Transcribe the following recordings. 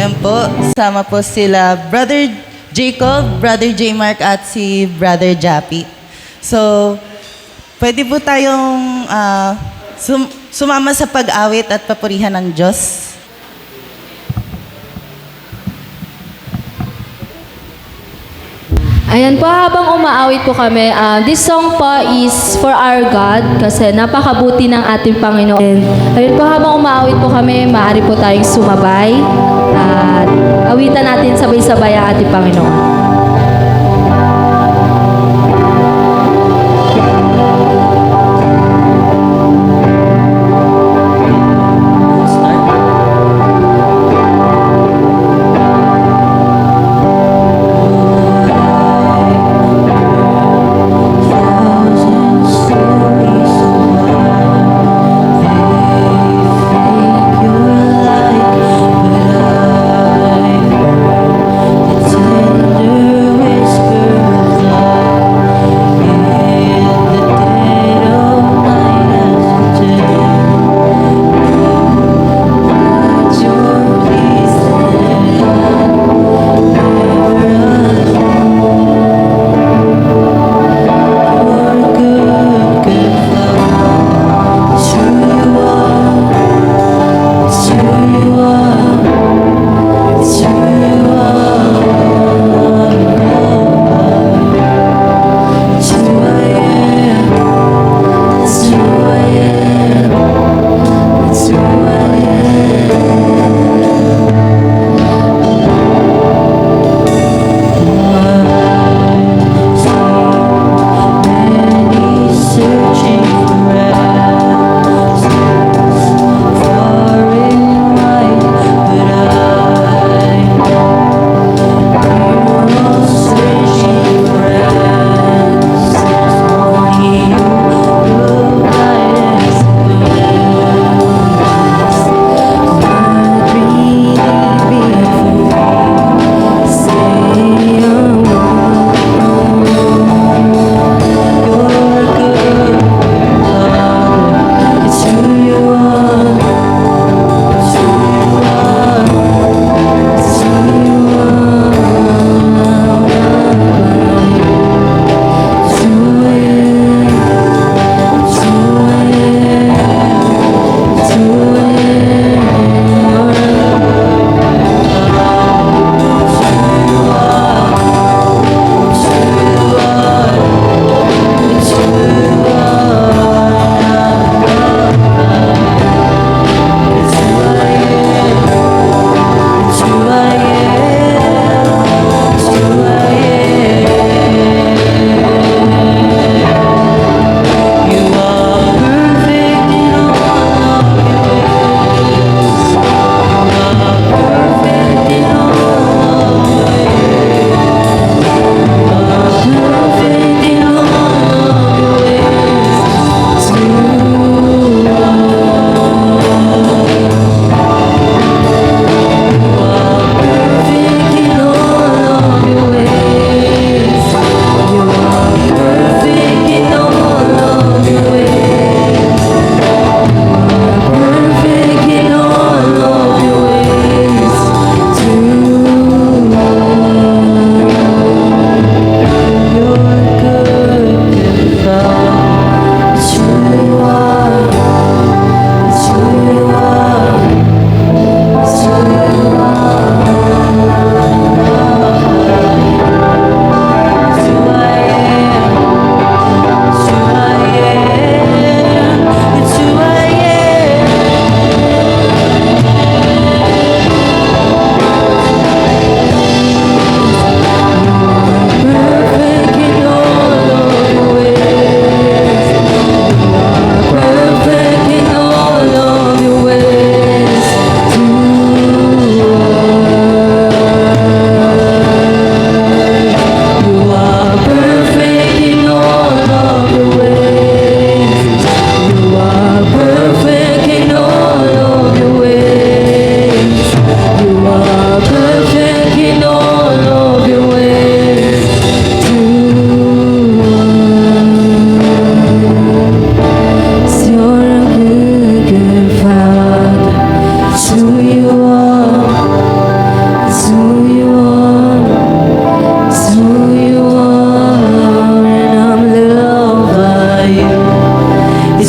Ayan po, sama po sila Brother Jacob, Brother J. Mark at si Brother Jappy. So, pwede po tayong sumama sa pag-awit at papurihan ng Diyos. Ayan po, habang umaawit po kami, this song po is for our God kasi napakabuti ng ating Panginoon. Ayun po, habang umaawit po kami, maaari po tayong sumabay at awitan natin sabay-sabay ang ating Panginoon. Tender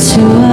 to